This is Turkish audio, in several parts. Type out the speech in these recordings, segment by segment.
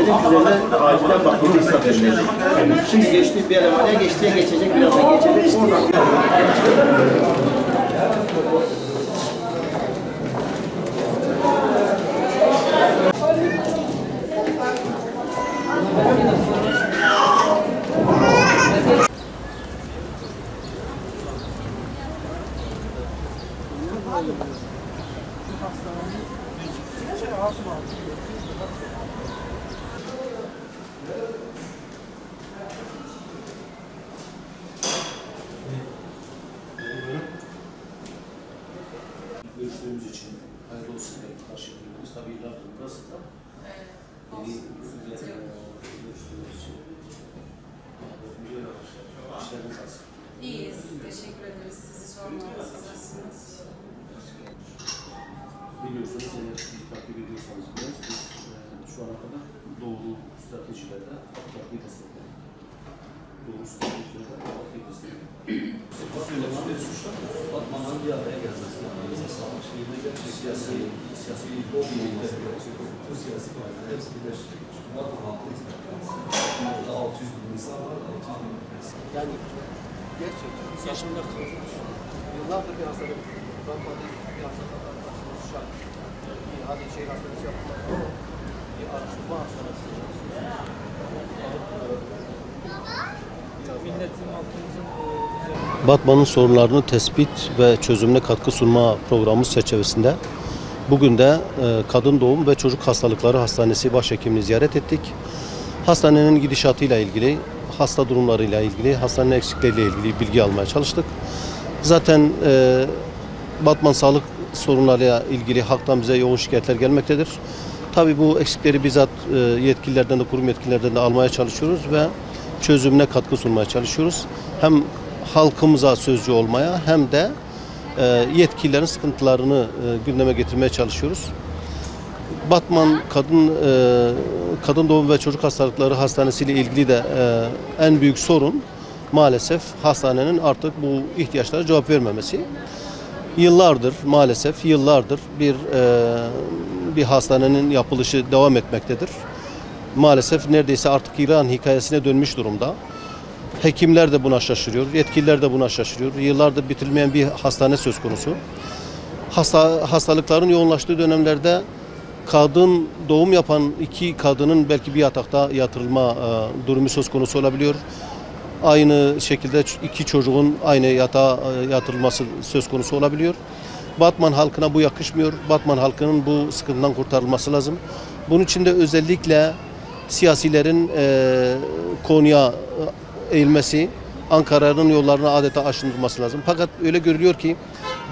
özellik üzerine acilen bakılırsa verilecek. Şimdi geçtiği bir elemana geçtiğe geçecek, birazdan geçecek. Oradan görüştüğümüz için hayırlı olsun diye karşılık ediyoruz. Tabii yıllardır burası da. Görüştüğümüz için. Güzel arkadaşlar. İşleriniz nasıl? İyiyiz. Teşekkür ederiz. Sizi sormalı. Siz nasılsınız? Biliyorsunuz, eğer bizi takip ediyorsanız biraz biz şu ana kadar doğru stratejilerde AKP'yi destekledik. Doğru stratejilerde AKP'yi destekledik. Batman'ın bir araya gelmesi sağlamış. Siyasi lobi olması gerekiyor. Bu siyasi partiler hepsi birleşecek. Batman halkı istiyorlar. Orada 600 bin insan var, 600 bin insan. Yani gerçekten yaşamda kalmış. Yıllardır bir hastalık. Batman'da bir hastalık başlamış şu an. Bir hadi şehir hastanesi yaptılar. Bir araştırma hastanesi. Milletin halkımızın Batman'ın sorunlarını tespit ve çözümüne katkı sunma programımız çerçevesinde bugün de Kadın Doğum ve Çocuk Hastalıkları Hastanesi Başhekimini ziyaret ettik. Hastanenin gidişatıyla ilgili, hasta durumlarıyla ilgili, hastanenin eksikleriyle ilgili bilgi almaya çalıştık. Zaten Batman sağlık sorunlarıyla ilgili halktan bize yoğun şikayetler gelmektedir. Tabii bu eksikleri bizzat yetkililerden de, kurum yetkililerden de almaya çalışıyoruz ve çözümüne katkı sunmaya çalışıyoruz. Hem halkımıza sözcü olmaya hem de yetkililerin sıkıntılarını gündeme getirmeye çalışıyoruz. Batman Kadın Doğum ve Çocuk Hastalıkları Hastanesi ile ilgili de en büyük sorun maalesef hastanenin artık bu ihtiyaçlara cevap vermemesi. Yıllardır maalesef bir hastanenin yapılışı devam etmektedir. Maalesef neredeyse artık İran hikayesine dönmüş durumda. Hekimler de buna şaşırıyor, yetkililer de buna şaşırıyor. Yıllardır bitirilmeyen bir hastane söz konusu. Hastalıkların yoğunlaştığı dönemlerde kadın doğum yapan iki kadının belki bir yatakta yatırılma durumu söz konusu olabiliyor. Aynı şekilde iki çocuğun aynı yatağa yatırılması söz konusu olabiliyor. Batman halkına bu yakışmıyor. Batman halkının bu sıkıntıdan kurtarılması lazım. Bunun için de özellikle siyasilerin konuya eğilmesi, Ankara'nın yollarına adeta aşındırması lazım. Fakat öyle görülüyor ki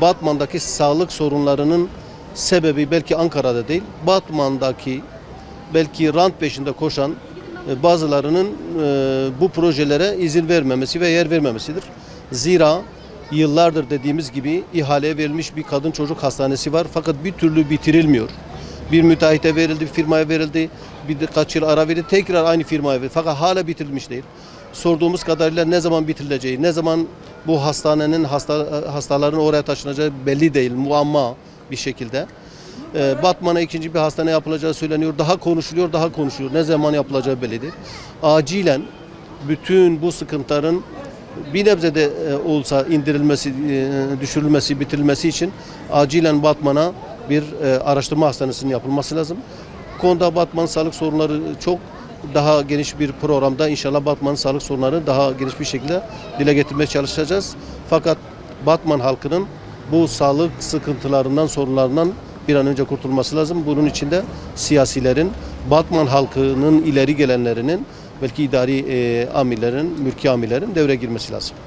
Batman'daki sağlık sorunlarının sebebi belki Ankara'da değil, Batman'daki belki rant peşinde koşan bazılarının bu projelere izin vermemesi ve yer vermemesidir. Zira yıllardır dediğimiz gibi ihaleye verilmiş bir kadın çocuk hastanesi var fakat bir türlü bitirilmiyor. Bir müteahhite verildi, bir firmaya verildi, birkaç yıl ara verildi, tekrar aynı firmaya verildi fakat hala bitirilmiş değil. Sorduğumuz kadarıyla ne zaman bitirileceği, ne zaman bu hastanenin hastaların oraya taşınacağı belli değil, muamma bir şekilde. Batman'a ikinci bir hastane yapılacağı söyleniyor, daha konuşuluyor. Ne zaman yapılacağı belli değil. Acilen bütün bu sıkıntıların bir nebze de olsa indirilmesi, düşürülmesi, bitirilmesi için acilen Batman'a bir araştırma hastanesinin yapılması lazım. Bu konuda Batman sağlık sorunları çok daha geniş bir programda inşallah Batman'ın sağlık sorunlarını daha geniş bir şekilde dile getirmeye çalışacağız. Fakat Batman halkının bu sağlık sıkıntılarından, sorunlarından bir an önce kurtulması lazım. Bunun için de siyasilerin, Batman halkının ileri gelenlerinin, belki idari amirlerin, mülki amirlerin devreye girmesi lazım.